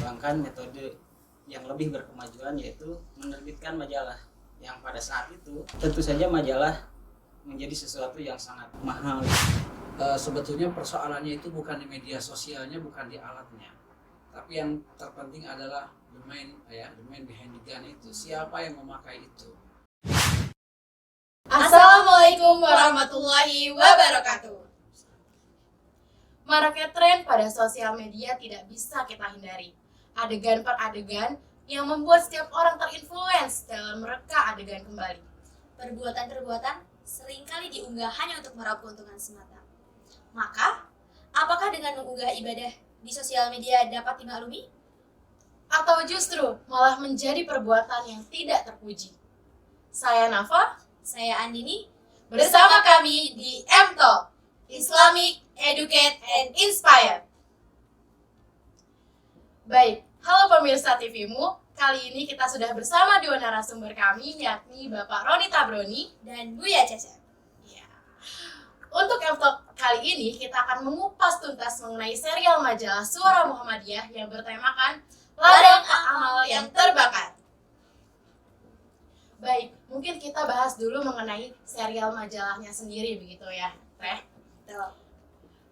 mengembangkan metode yang lebih berkemajuan, yaitu menerbitkan majalah. Yang pada saat itu tentu saja majalah menjadi sesuatu yang sangat mahal. Sebetulnya persoalannya itu bukan di media sosialnya, bukan di alatnya, tapi yang terpenting adalah the man behind the gun itu, siapa yang memakai itu. Assalamualaikum warahmatullahi wabarakatuh. Maraknya tren pada sosial media tidak bisa kita hindari. Adegan per adegan yang membuat setiap orang terinfluence dalam mereka adegan kembali. Perbuatan-perbuatan seringkali diunggah hanya untuk meraup keuntungan semata. Maka, apakah dengan mengunggah ibadah di sosial media dapat dimaklumi? Atau justru malah menjadi perbuatan yang tidak terpuji? Saya Nafa, Saya Andini, bersama kami di M-Talk, Islamic, Educate, and Inspire. Baik, halo pemirsa TVmu. Kali ini kita sudah bersama dua narasumber kami, yakni Bapak Roni Tabroni dan Buya Cecep. ya. Untuk M-Talk kali ini kita akan mengupas tuntas mengenai serial majalah Suara Muhammadiyah yang bertemakan Ladang Amal yang Terbakar. Baik, mungkin kita bahas dulu mengenai serial majalahnya sendiri begitu ya, Teh.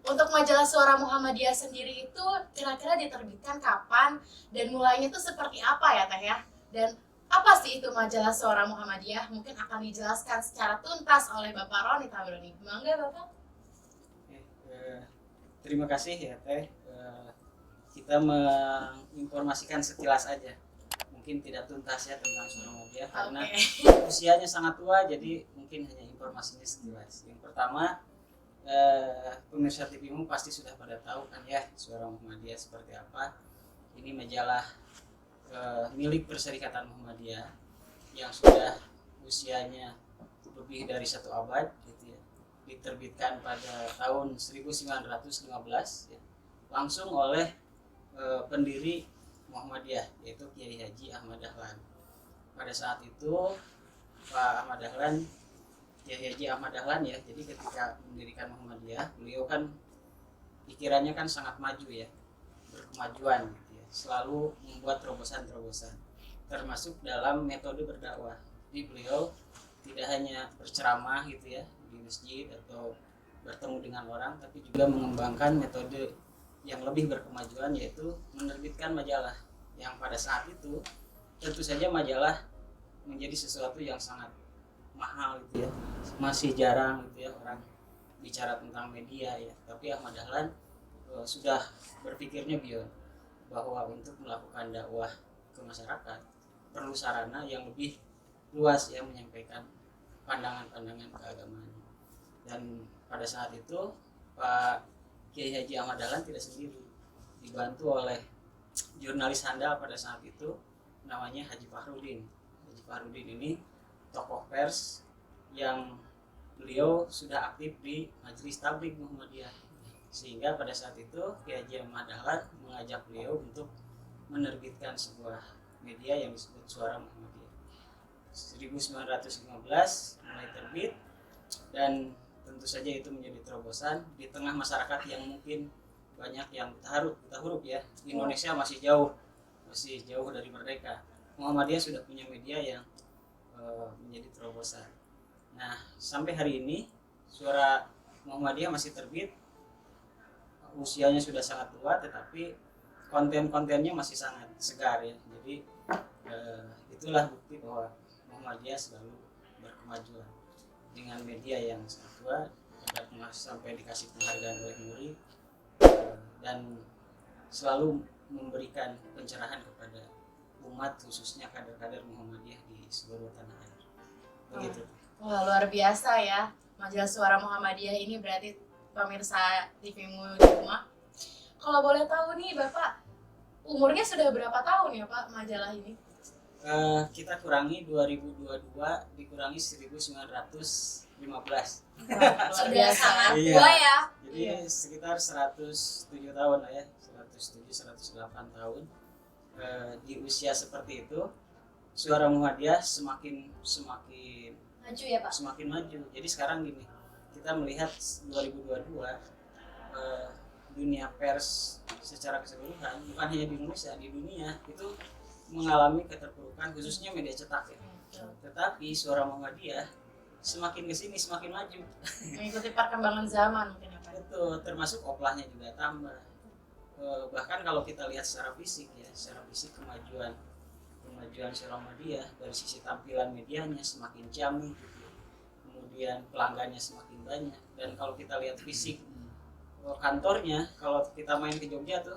Untuk majalah Suara Muhammadiyah sendiri itu kira-kira diterbitkan kapan dan mulainya itu seperti apa ya, Teh ya? Dan apa sih itu majalah Suara Muhammadiyah? Mungkin akan dijelaskan secara tuntas oleh Bapak Roni Tabroni. Mangga Bapak. Terima kasih ya Teh. Kita menginformasikan sekilas aja. Mungkin tidak tuntas ya tentang Suara Muhammadiyah karena usianya sangat tua, jadi mungkin hanya informasinya sekilas. Yang pertama, pemirsa TVmu pasti sudah pada tahu kan ya Suara Muhammadiyah seperti apa. Ini majalah milik Perserikatan Muhammadiyah yang sudah usianya lebih dari 1 abad gitu ya. Diterbitkan pada tahun 1915 ya, langsung oleh pendiri Muhammadiyah, yaitu Kiai Haji Ahmad Dahlan. Pada saat itu Pak Ahmad Dahlan, Kiai Haji Ahmad Dahlan ya, jadi ketika mendirikan Muhammadiyah, beliau kan pikirannya kan sangat maju ya, berkemajuan gitu ya, selalu membuat terobosan-terobosan, termasuk dalam metode berdakwah. Jadi beliau tidak hanya berceramah gitu ya di masjid atau bertemu dengan orang, tapi juga mengembangkan metode yang lebih berkemajuan, yaitu menerbitkan majalah. Yang pada saat itu tentu saja majalah menjadi sesuatu yang sangat mahal gitu ya, masih jarang gitu ya orang bicara tentang media ya. Tapi Ahmad Dahlan sudah berpikirnya beyond, bahwa untuk melakukan dakwah ke masyarakat perlu sarana yang lebih luas ya, menyampaikan pandangan-pandangan keagamaan. Dan pada saat itu Pak Kiai Haji Ahmad Dahlan tidak sendiri, dibantu oleh jurnalis handal pada saat itu namanya Haji Fahrudin. Haji Fahrudin ini tokoh pers yang beliau sudah aktif di Majelis Tabligh Muhammadiyah, sehingga pada saat itu Kiai Haji Ahmad Dahlan mengajak beliau untuk menerbitkan sebuah media yang disebut Suara Muhammadiyah. 1915 mulai terbit, dan tentu saja itu menjadi terobosan di tengah masyarakat yang mungkin banyak yang buta huruf ya. Indonesia masih jauh dari merdeka. Muhammadiyah sudah punya media yang menjadi terobosan. Nah, sampai hari ini Suara Muhammadiyah masih terbit. Usianya sudah sangat tua, tetapi konten-kontennya masih sangat segar ya. Jadi itulah bukti bahwa Muhammadiyah selalu berkemajuan dengan media yang sangat tua, sampai dikasih penghargaan oleh Muri, dan selalu memberikan pencerahan kepada umat, khususnya kader-kader Muhammadiyah di seluruh tanah air. Begitu. Wah, luar biasa ya. Majalah Suara Muhammadiyah ini berarti pemirsa TVmu di rumah. Kalau boleh tahu nih Bapak, umurnya sudah berapa tahun ya Pak majalah ini? Kita kurangi 2022 dikurangi 1915. Sudah sangat Iya. tua ya. Jadi sekitar 107 tahun lah ya, 107-108 tahun. Di usia seperti itu, Suara Muhammadiyah semakin Maju ya Pak. semakin maju. Jadi sekarang gini, kita melihat 2022 dunia pers secara keseluruhan, bukan hanya di Indonesia, di dunia itu mengalami keterpurukan khususnya media cetak ya. Tetapi Suara Muhammadiyah semakin kesini semakin maju. Mengikuti perkembangan zaman mungkin ya Pak. Betul, termasuk oplahnya juga tambah. Bahkan kalau kita lihat secara fisik ya, secara fisik kemajuan Suara Muhammadiyah dari sisi tampilan medianya semakin jamu, kemudian pelanggannya semakin banyak. Dan kalau kita lihat fisik kantornya, kalau kita main ke Jogja tuh,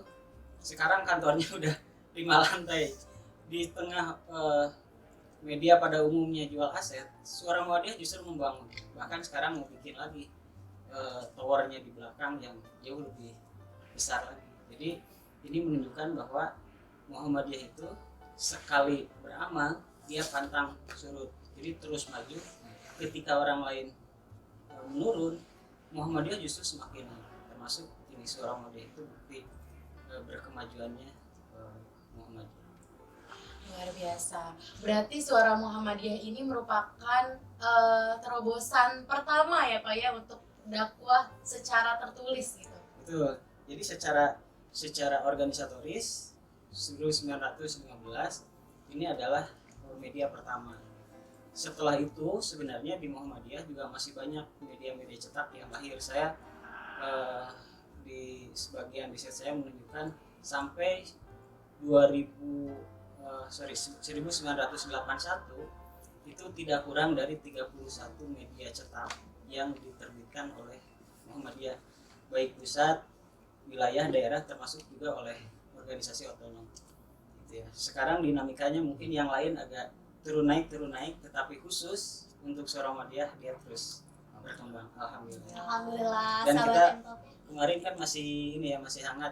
sekarang kantornya udah 5 lantai. Di tengah media pada umumnya jual aset, Suara Muhammadiyah justru membangun. Bahkan sekarang mau bikin lagi towernya di belakang yang jauh lebih besar lagi. Jadi ini menunjukkan bahwa Muhammadiyah itu sekali beramal dia pantang surut, jadi terus maju. Ketika orang lain menurun, Muhammadiyah justru semakin naik. Termasuk ini Suara Muhammadiyah itu bukti berkemajuannya Muhammadiyah. Luar biasa. Berarti Suara Muhammadiyah ini merupakan terobosan pertama ya Pak ya untuk dakwah secara tertulis gitu. Betul. Jadi secara organisatoris 1915 ini adalah media pertama. Setelah itu sebenarnya di Muhammadiyah juga masih banyak media-media cetak yang lahir. Saya di sebagian riset saya menunjukkan sampai 1981 itu tidak kurang dari 31 media cetak yang diterbitkan oleh Muhammadiyah, baik pusat, wilayah, daerah, termasuk juga oleh organisasi otonom. Gitu ya. Sekarang dinamikanya mungkin yang lain agak turun naik, tetapi khusus untuk Suara Muhammadiyah dia terus berkembang. Alhamdulillah. Alhamdulillah. Dan sahabat kita Mtop. kemarin kan masih ini ya, masih hangat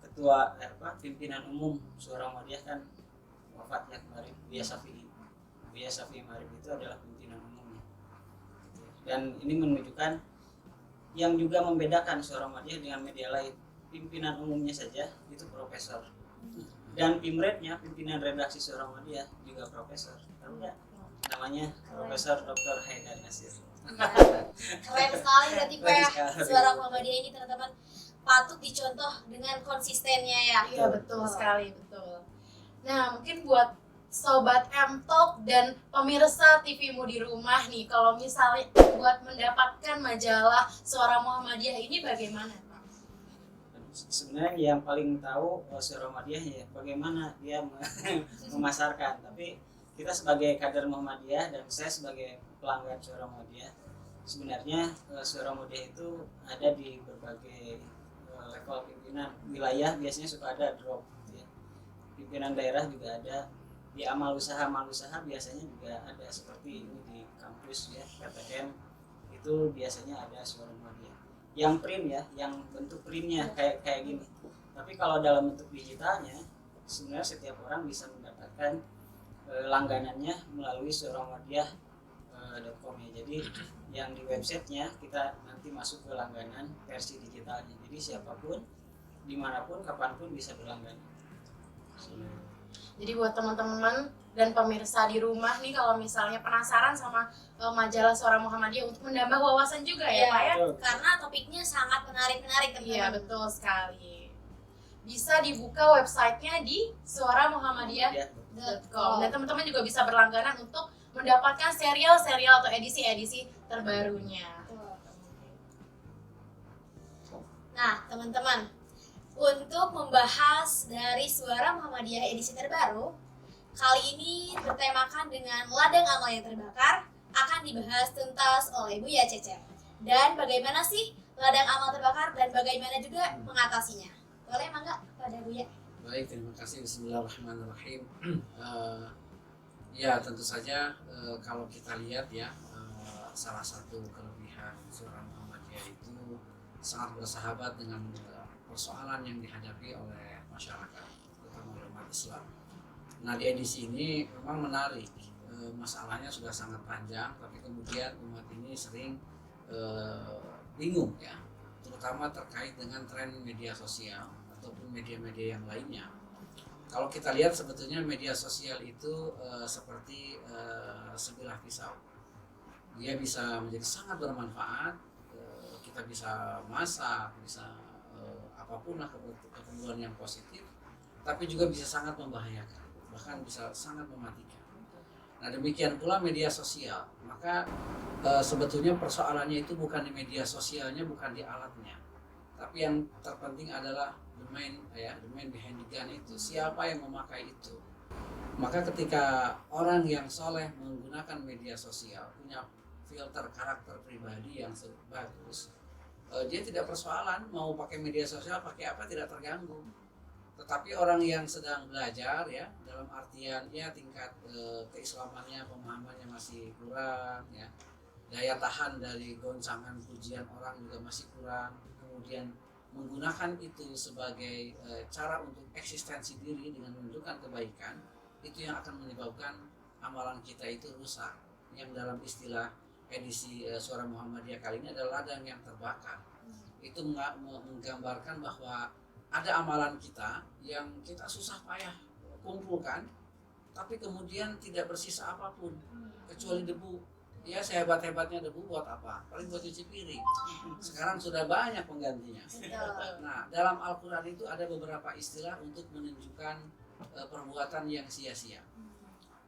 ketua pimpinan umum Suara Muhammadiyah kan wafat ya kemarin, Buya Syafi'i Ma'arif itu adalah pimpinan umumnya. Dan ini menunjukkan yang juga membedakan Suara Muhammadiyah dengan media lain, pimpinan umumnya saja itu profesor, dan pimretnya, pimpinan redaksi Suara Muhammadiyah juga profesor. Tahu nggak? Namanya Profesor Dr. Haidar Nasir. Keren sekali berarti Pak Keren ya. sekali. Suara Muhammadiyah ini teman-teman patut dicontoh dengan konsistennya ya. Iya betul sekali, betul. Nah mungkin buat Sobat Mtalk dan pemirsa TV-mu di rumah nih, kalau misalnya buat mendapatkan majalah Suara Muhammadiyah ini bagaimana Pak? Sebenarnya yang paling tahu Suara Muhammadiyah ya bagaimana dia memasarkan. Tapi kita sebagai kader Muhammadiyah dan saya sebagai pelanggan Suara Muhammadiyah, sebenarnya Suara Muhammadiyah itu ada di berbagai level pimpinan wilayah. Biasanya suka ada drop ya. Pimpinan daerah juga ada, di amal usaha biasanya juga ada, seperti ini di kampus ya PTN itu biasanya ada Suara Muhammadiyah yang print ya, yang bentuk printnya kayak gini. Tapi kalau dalam bentuk digitalnya sebenarnya setiap orang bisa mendapatkan langganannya melalui suaramuhammadiyah.com ya. Jadi yang di websitenya kita nanti masuk ke langganan versi digitalnya, jadi siapapun dimanapun kapanpun bisa berlangganan. Jadi buat teman-teman dan pemirsa di rumah nih, kalau misalnya penasaran sama majalah Suara Muhammadiyah untuk menambah wawasan juga ya Pak ya? Karena topiknya sangat menarik teman-teman. Iya betul sekali. Bisa dibuka websitenya di suaramuhammadiyah.com dan teman-teman juga bisa berlangganan untuk mendapatkan serial-serial atau edisi-edisi terbarunya. Nah teman-teman, untuk membahas dari Suara Muhammadiyah edisi terbaru, kali ini bertemakan dengan ladang amal yang terbakar, akan dibahas tuntas oleh Buya Cecep. Dan bagaimana sih ladang amal terbakar dan bagaimana juga mengatasinya? Boleh mangga pada Buya? Baik, terima kasih. Bismillahirrahmanirrahim. Ya tentu saja kalau kita lihat ya, salah satu kelebihan Suara Muhammadiyah itu sangat bersahabat dengan persoalan yang dihadapi oleh masyarakat, terutama oleh umat Islam. Nah di edisi ini memang menarik, masalahnya sudah sangat panjang, tapi kemudian umat ini sering bingung ya, terutama terkait dengan tren media sosial ataupun media-media yang lainnya. Kalau kita lihat sebetulnya media sosial itu seperti sebilah pisau, dia bisa menjadi sangat bermanfaat, kita bisa masak, bisa apapun lah keperluan yang positif, tapi juga bisa sangat membahayakan, bahkan bisa sangat mematikan. Nah demikian pula media sosial, maka sebetulnya persoalannya itu bukan di media sosialnya, bukan di alatnya, tapi yang terpenting adalah the man behind the gun itu, siapa yang memakai itu. Maka ketika orang yang soleh menggunakan media sosial, punya filter karakter pribadi yang bagus, dia tidak persoalan mau pakai media sosial pakai apa, tidak terganggu. Tetapi orang yang sedang belajar ya, dalam artian ya tingkat keislamannya, pemahamannya masih kurang ya, daya tahan dari goncangan pujian orang juga masih kurang, kemudian menggunakan itu sebagai cara untuk eksistensi diri dengan menunjukkan kebaikan, itu yang akan menyebabkan amalan kita itu rusak. Yang dalam istilah edisi Suara Muhammadiyah kali ini adalah ladang yang terbakar. Itu menggambarkan bahwa ada amalan kita yang kita susah payah kumpulkan, tapi kemudian tidak bersisa apapun kecuali debu. Ya sehebat-hebatnya debu buat apa? Paling buat cuci piring. Sekarang sudah banyak penggantinya. Nah dalam Al-Quran itu ada beberapa istilah untuk menunjukkan perbuatan yang sia-sia.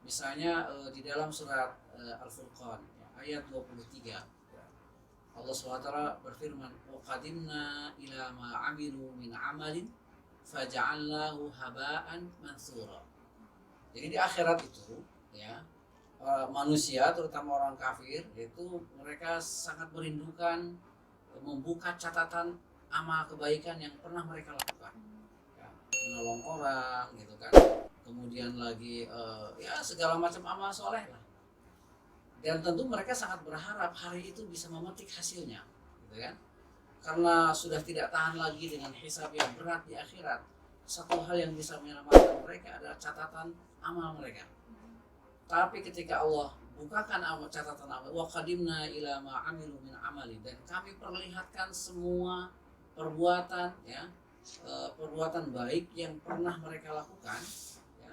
Misalnya di dalam surat Al-Furqan ayat 23, Allah SWT berfirman, وَقَدِمْنَا إِلَى مَا عَمِلُوا مِنْ عَمَلٍ فَجَعَلْنَاهُ هَبَاءً مَنْثُورًا. Jadi di akhirat itu ya, manusia terutama orang kafir itu mereka sangat merindukan membuka catatan amal kebaikan yang pernah mereka lakukan. Menolong orang gitu kan, kemudian lagi ya segala macam amal soleh lah, dan tentu mereka sangat berharap hari itu bisa memetik hasilnya gitu kan, karena sudah tidak tahan lagi dengan hisab yang berat di akhirat. Satu hal yang bisa menyelamatkan mereka adalah catatan amal mereka. Tapi ketika Allah bukakan catatan amal, wa qadimna ila ma amilu min amali, dan kami perlihatkan semua perbuatan ya, perbuatan baik yang pernah mereka lakukan ya.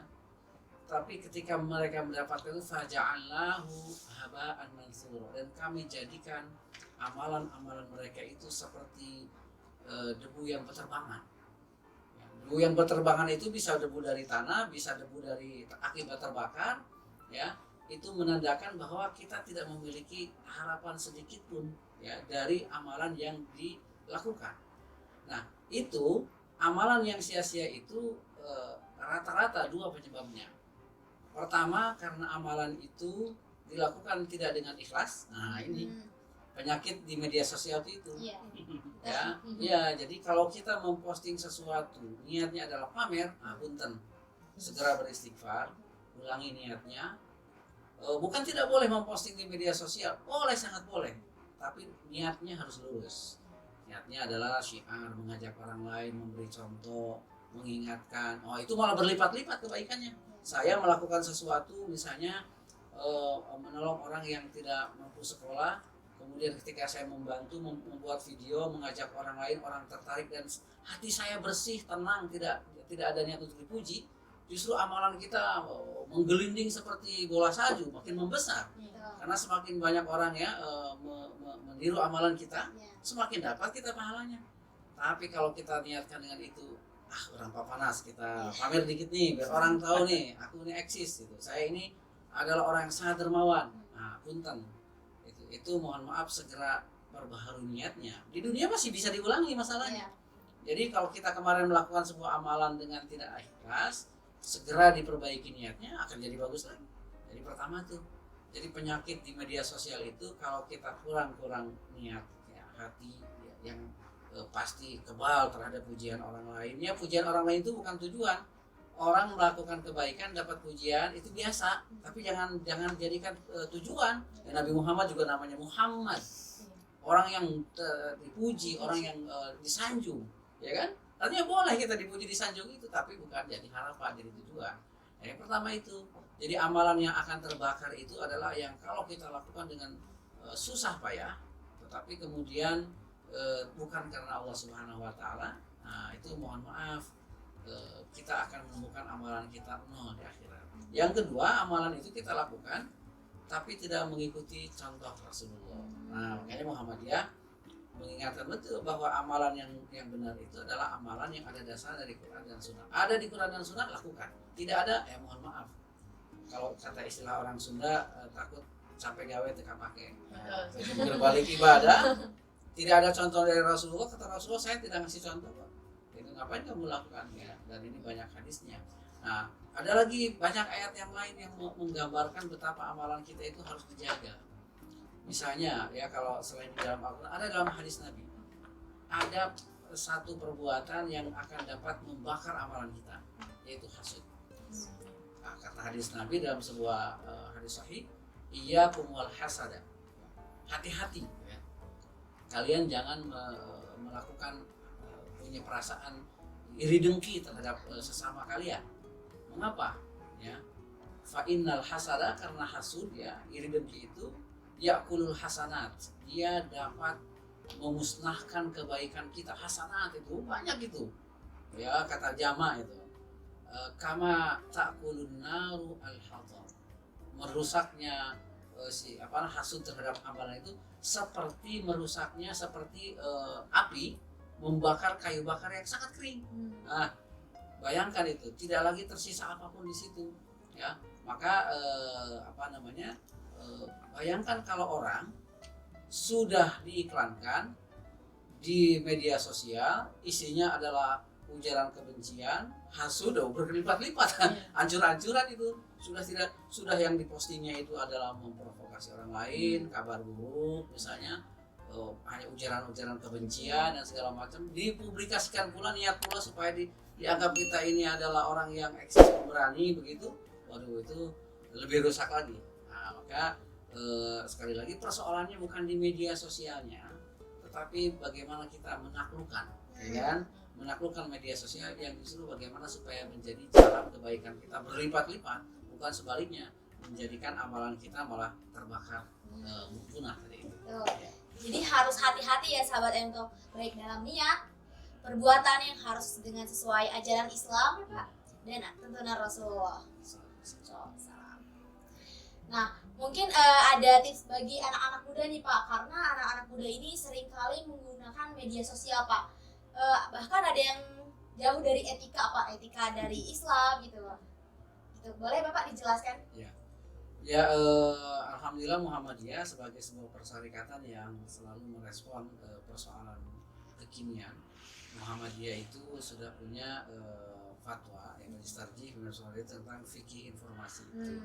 Tapi ketika mereka mendapatkan itu faja'allahu haba'an mansura, dan kami jadikan amalan-amalan mereka itu seperti debu yang berterbangan ya. Debu yang berterbangan itu bisa debu dari tanah, bisa debu dari akibat terbakar ya. Itu menandakan bahwa kita tidak memiliki harapan sedikit pun ya dari amalan yang dilakukan. Nah itu amalan yang sia-sia itu rata-rata dua penyebabnya. Pertama karena amalan itu dilakukan tidak dengan ikhlas. Nah ini penyakit di media sosial itu. Ya, jadi kalau kita memposting sesuatu niatnya adalah pamer, nah punten, segera beristighfar, ulangi niatnya. Bukan tidak boleh memposting di media sosial, boleh, sangat boleh, tapi niatnya harus lurus. Niatnya adalah syiar, mengajak orang lain, memberi contoh, mengingatkan. Oh itu malah berlipat-lipat kebaikannya. Saya melakukan sesuatu misalnya menolong orang yang tidak mampu sekolah, kemudian ketika saya membantu membuat video, mengajak orang lain, orang tertarik dan hati saya bersih, tenang, tidak ada niat untuk dipuji, justru amalan kita menggelinding seperti bola salju, makin membesar. Karena semakin banyak orang ya meniru amalan kita, semakin dapat kita pahalanya. Tapi kalau kita niatkan dengan itu, orang papanas, kita pamer dikit nih biar orang tahu nih aku ini eksis gitu, saya ini adalah orang yang sangat dermawan. Nah punten, itu mohon maaf segera perbaharui niatnya. Di dunia masih bisa diulangi masalahnya. Jadi kalau kita kemarin melakukan sebuah amalan dengan tidak ikhlas, segera diperbaiki niatnya, akan jadi bagus lagi. Jadi pertama tuh, jadi penyakit di media sosial itu kalau kita kurang niat ya, hati ya, yang pasti kebal terhadap pujian orang lain. Ya pujian orang lain itu bukan tujuan. Orang melakukan kebaikan dapat pujian itu biasa, tapi jangan jadikan tujuan. Dan Nabi Muhammad juga namanya Muhammad, orang yang dipuji, orang yang disanjung, ya kan? Artinya boleh kita dipuji disanjung itu, tapi bukan jadi harapan, jadi tujuan. Yang pertama itu, jadi amalan yang akan terbakar itu adalah yang kalau kita lakukan dengan susah payah, tetapi kemudian bukan karena Allah Subhanahu Wa Taala. Nah itu mohon maaf, kita akan menemukan amalan kita nol di akhirat. Yang kedua, amalan itu kita lakukan tapi tidak mengikuti contoh Rasulullah. Nah makanya Muhammadiyah mengingatkan betul bahwa amalan yang benar itu adalah amalan yang ada dasar dari Quran dan Sunnah. Ada di Quran dan Sunnah, lakukan. Tidak ada, mohon maaf. Kalau kata istilah orang Sunda, takut capek gawe teka pakai. Berbalik ibadah, tidak ada contoh dari Rasulullah. Kata Rasulullah, saya tidak ngasih contoh kok. Itu ngapain kamu lakukan ya? Dan ini banyak hadisnya. Nah, ada lagi banyak ayat yang lain yang menggambarkan betapa amalan kita itu harus dijaga. Misalnya ya, kalau selain di dalam Al-Quran, ada dalam hadis Nabi, ada satu perbuatan yang akan dapat membakar amalan kita, yaitu hasud. Nah, kata hadis Nabi dalam sebuah hadis sahih, iyyakum wal hasada, hati-hati ya. Kalian jangan melakukan punya perasaan iri dengki terhadap sesama kalian. Mengapa? Ya, fa innal hasada, karena hasud ya, iri dengki itu yakulul hasanat, dia dapat memusnahkan kebaikan kita. Hasanat itu banyak itu ya, kata jama itu kama takulun naru al-hatab, merusaknya hasud terhadap amalan itu seperti merusaknya seperti api membakar kayu bakar yang sangat kering. Nah, bayangkan itu, tidak lagi tersisa apapun di situ ya. Maka bayangkan kalau orang sudah diiklankan di media sosial, isinya adalah ujaran kebencian, hasud, berkelipat-lipat, ancur-ancuran itu sudah yang dipostingnya itu adalah memprovokasi orang lain, kabar buruk misalnya, hanya ujaran-ujaran kebencian dan segala macam, dipublikasikan pula, niat pula supaya dianggap kita ini adalah orang yang eksis pemberani begitu. Waduh, itu lebih rusak lagi. Nah, maka sekali lagi persoalannya bukan di media sosialnya, tetapi bagaimana kita menaklukkan, ya kan? Menaklukkan media sosial yang justru bagaimana supaya menjadi jalan kebaikan kita berlipat-lipat, bukan sebaliknya menjadikan amalan kita malah terbakar, punah tadi itu. Jadi harus hati-hati ya sahabat MTO, baik dalam niat, perbuatan yang harus dengan sesuai ajaran Islam ya Pak, dan tuntunan Rasulullah. Nah, mungkin ada tips bagi anak-anak muda nih Pak, karena anak-anak muda ini seringkali menggunakan media sosial Pak. Bahkan ada yang jauh dari etika Pak, etika dari Islam gitu loh. Gitu. Boleh Bapak dijelaskan? Ya, alhamdulillah Muhammadiyah sebagai sebuah persyarikatan yang selalu merespon persoalan kekinian. Muhammadiyah itu sudah punya fatwa yang distarjih tentang fikih informasi itu.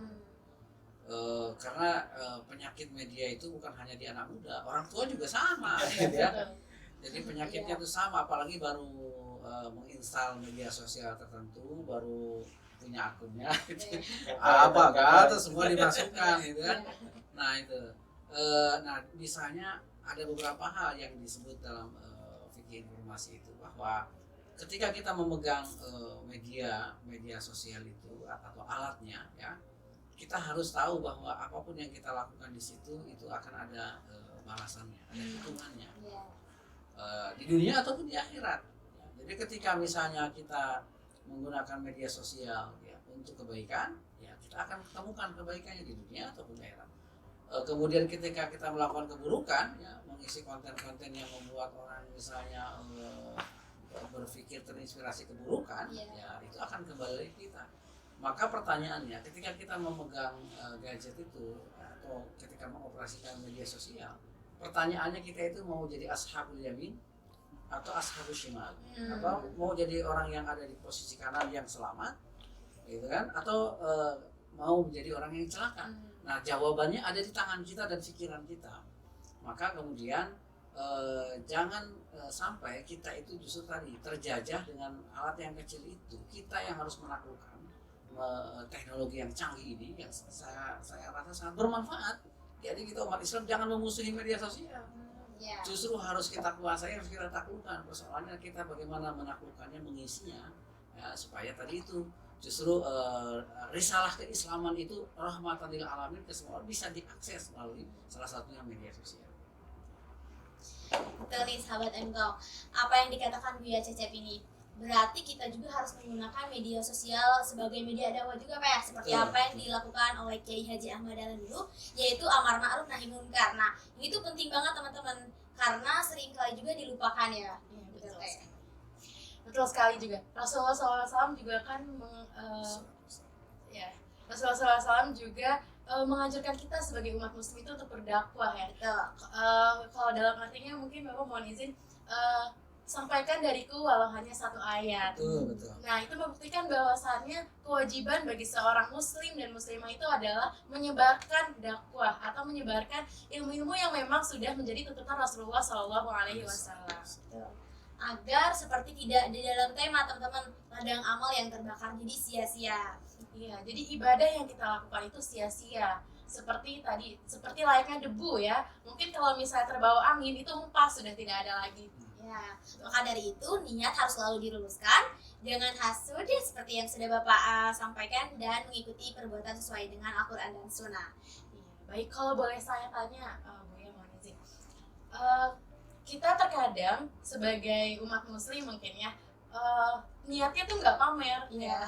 Karena penyakit media itu bukan hanya di anak muda, orang tua juga sama gitu ya. Jadi penyakitnya itu sama, apalagi baru menginstal media sosial tertentu, baru punya akunnya gitu. Apa kata semua dimasukkan gitu kan. Nah itu nah misalnya ada beberapa hal yang disebut dalam fikih informasi itu, bahwa ketika kita memegang media sosial itu atau alatnya ya, kita harus tahu bahwa apapun yang kita lakukan di situ itu akan ada balasannya, ada hitungannya, di dunia ataupun di akhirat. Jadi ketika misalnya kita menggunakan media sosial ya untuk kebaikan, ya kita akan ketemukan kebaikannya di dunia ataupun di akhirat. Kemudian ketika kita melakukan keburukan, ya mengisi konten-konten yang membuat orang misalnya berpikir terinspirasi keburukan, ya itu akan kembali kita. Maka pertanyaannya, ketika kita memegang gadget itu atau ketika mengoperasikan media sosial, pertanyaannya kita itu mau jadi ashabul yamin atau ashabul shimal, atau mau jadi orang yang ada di posisi kanan yang selamat, gitu kan? Atau mau menjadi orang yang celaka. Nah, jawabannya ada di tangan kita dan pikiran kita. Maka kemudian jangan sampai kita itu justru tadi terjajah dengan alat yang kecil itu. Kita yang harus menaklukkan teknologi yang canggih ini, yang saya rasa sangat bermanfaat. Jadi kita umat Islam jangan memusuhi media sosial. Justru harus kita kuasai, harus kita taklukkan. Persoalannya kita bagaimana menaklukkannya, mengisinya, ya, supaya tadi itu justru risalah keislaman itu rahmatan lil alamin ke semua orang bisa diakses melalui salah satunya media sosial. Betul nih sahabat MTO, apa yang dikatakan Buya Cecep ini berarti kita juga harus menggunakan media sosial sebagai media dakwah juga Pak ya, seperti apa yang dilakukan oleh Kiai Haji Ahmad Dahlan dulu, yaitu amar ma'ruf nahi munkar. Nah, ini tuh penting banget teman-teman, karena seringkali juga dilupakan ya. Iya, Gitu, betul. Teh. Betul sekali juga. Rasulullah SAW juga kan ya, Rasulullah SAW juga mengajarkan kita sebagai umat muslim itu untuk berdakwah ya. Betul. Kalau dalam artinya mungkin Bapak mohon izin sampaikan dariku walau hanya satu ayat. Betul. Nah, itu membuktikan bahwasannya kewajiban bagi seorang muslim dan muslimah itu adalah menyebarkan dakwah atau menyebarkan ilmu-ilmu yang memang sudah menjadi tuntutan Rasulullah SAW. Agar seperti tidak di dalam tema teman-teman, ladang amal yang terbakar jadi sia-sia. Iya, jadi ibadah yang kita lakukan itu sia-sia. Seperti layaknya debu ya. Mungkin kalau misalnya terbawa angin itu hempas, sudah tidak ada lagi. Ya, maka dari itu niat harus selalu diluruskan, jangan hasud seperti yang sudah Bapak sampaikan dan mengikuti perbuatan sesuai dengan Al-Quran dan Sunnah. Iya, baik, kalau boleh saya tanya, Bu ya, mohon izin. Kita terkadang sebagai umat muslim mungkin ya, niatnya tuh nggak pamer, Iya.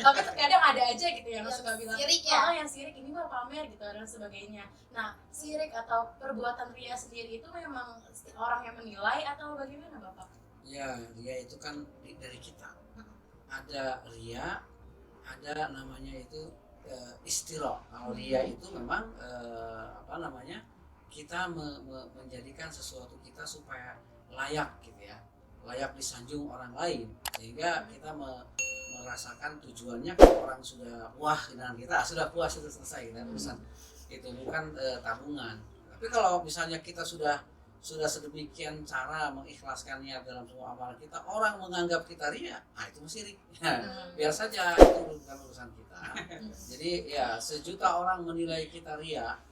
tapi terkadang ada aja gitu yang Yang suka bilang, sirik ya? yang sirik ini mah pamer gitu dan sebagainya. Nah, sirik atau perbuatan ria sendiri itu memang orang yang menilai atau bagaimana Bapak? Ya, ria itu kan dari kita. Ada ria, ada namanya itu istiro. Kalau ria itu memang kita menjadikan sesuatu kita supaya layak gitu ya, layak disanjung orang lain, sehingga kita merasakan tujuannya kalau orang sudah wah dengan kita sudah puas itu selesai kita urusan itu bukan tabungan. Tapi kalau misalnya kita sudah sedemikian cara mengikhlaskan niat dalam semua amalan kita, orang menganggap kita ria, itu syirik. Biar saja itu bukan urusan kita. Jadi ya 1 juta orang menilai kita ria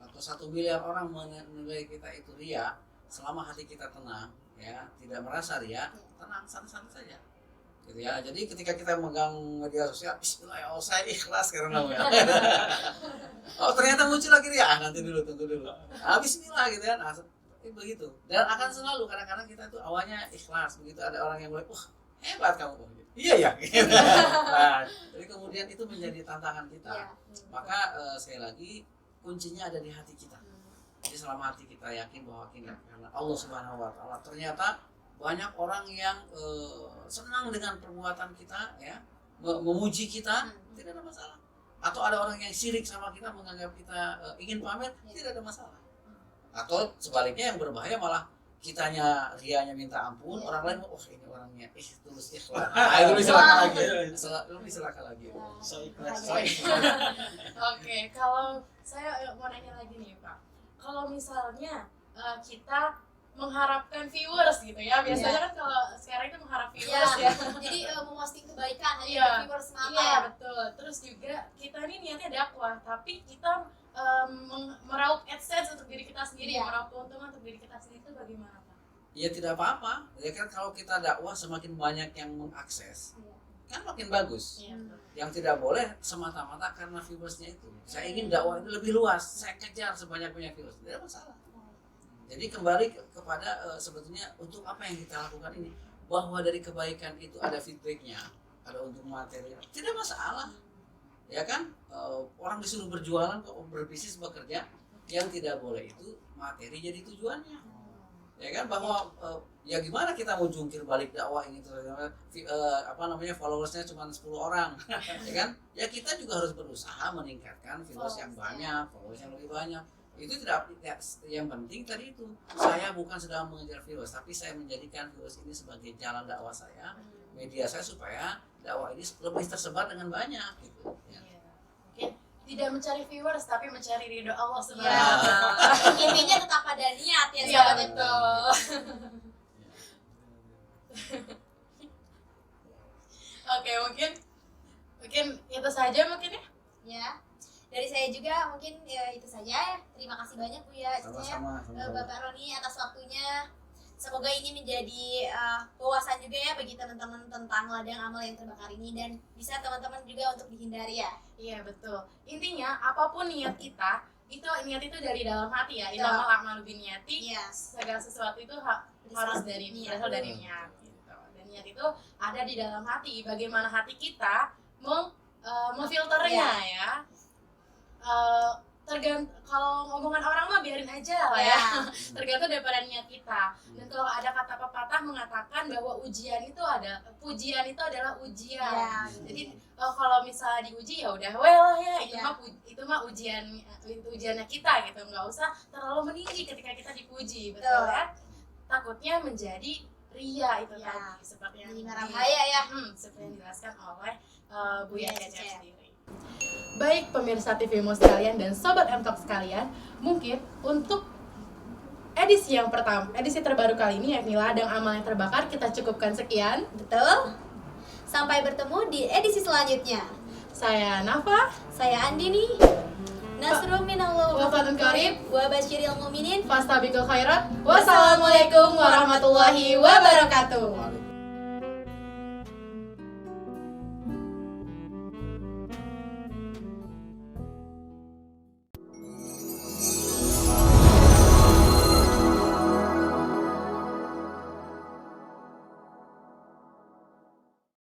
atau 1 miliar orang menilai kita itu ria, selama hati kita tenang ya, tidak merasa ria, tenang santai saja. Gitu ya. Jadi ketika kita megang media sosial, bismillah ya Allah saya ikhlas karena ya. Oh ternyata muncul lagi ria, nanti dulu tunggu dulu. Bismillah gitu ya. Begitu. Dan akan selalu kadang-kadang kita tuh awalnya ikhlas, begitu ada orang yang mulai, hebat kamu. Iya ya. Nah, jadi kemudian itu menjadi tantangan kita. Maka sekali lagi kuncinya ada di hati kita. Jadi selama hati kita yakin bahwa kita karena Allah Subhanahu wa taala, ternyata banyak orang yang senang dengan perbuatan kita ya, memuji kita, tidak ada masalah. Atau ada orang yang syirik sama kita, menganggap kita ingin pamer, tidak ada masalah. Atau sebaliknya yang berbahaya malah kitanya rianya minta ampun, orang lain ini orangnya tulus ikhlas. Itu bisa celaka lagi. So ikhlas. Oke, kalau saya mau nanya lagi nih Pak, kalau misalnya kita mengharapkan viewers gitu ya, biasanya kan kalau sekarang itu mengharap viewers ya. Jadi memposting kebaikan hanya Iya. viewers semata. Iya betul. Terus juga kita ini niatnya dakwah, tapi kita meraup AdSense untuk diri kita sendiri, meraup keuntungan untuk diri kita sendiri, itu bagaimana Pak? Ya tidak apa-apa. Ya kan kalau kita dakwah semakin banyak yang mengakses, kan makin bagus. Iya. Yang tidak boleh semata-mata karena viewersnya itu. Saya ingin dakwah itu lebih luas, saya kejar sebanyak-banyak viewers, tidak masalah. Jadi kembali kepada sebetulnya untuk apa yang kita lakukan ini, bahwa dari kebaikan itu ada feedbacknya, ada untuk materi, tidak masalah. Ya kan, orang disuruh berjualan, berbisnis, bekerja, yang tidak boleh itu materi jadi tujuannya. Ya kan, bahwa ya gimana kita mau jungkir balik dakwah ini followersnya cuma 10 orang. Ya kan, ya kita juga harus berusaha meningkatkan viewers yang banyak, followers yang lebih banyak. Itu tidak yang penting tadi itu, saya bukan sedang mengejar viewers, tapi saya menjadikan viewers ini sebagai jalan dakwah saya, media saya, supaya dakwah ini lebih tersebar dengan banyak gitu ya. Mungkin tidak mencari viewers tapi mencari ridho Allah Ya. Subhanahu. Intinya tetap pada niat ya Iya sahabat. betul. Oke, mungkin itu saja mungkin ya. Ya. Dari saya juga mungkin ya itu saja. Terima kasih banyak Bu ya, Sama-sama. Bapak Roni atas waktunya. Semoga ini menjadi wawasan juga ya bagi teman-teman tentang ladang amal yang terbakar ini, dan bisa teman-teman juga untuk dihindari ya. Iya betul. Intinya apapun niat kita, niat itu dari dalam hati ya. Betul. Innamal a'malu binniyati. Iya. Segala sesuatu itu harus dari niat. berasal dari niat gitu. Dan niat itu ada di dalam hati. Bagaimana hati kita memfilternya ya. kalau ngomongan orang mah biarin aja lah ya. Tergantung daripada niat kita. Dan kalau ada kata pepatah mengatakan bahwa pujian itu adalah ujian. Ya, Jadi kalau misalnya diuji ya udah well ya, Ya. itu mah ujiannya kita gitu. Nggak usah terlalu meninggi ketika kita dipuji, betul Betul. ya? Takutnya menjadi ria itu Ya. tadi, seperti yang Jadi ngarang bahaya ya. seperti yang dijelaskan oleh Buya Buya Cecep Cecep. sendiri. Baik pemirsa TVMO sekalian dan sobat M-Talk sekalian, mungkin untuk edisi terbaru kali ini yakni ladang amal yang terbakar kita cukupkan sekian. Betul. Sampai bertemu di edisi selanjutnya. Saya Nafa, Saya Andini. Nasrul minallah wa fatun qarib, wa basyiril mu'minin. fastabiqul khairat. Wassalamualaikum warahmatullahi wabarakatuh.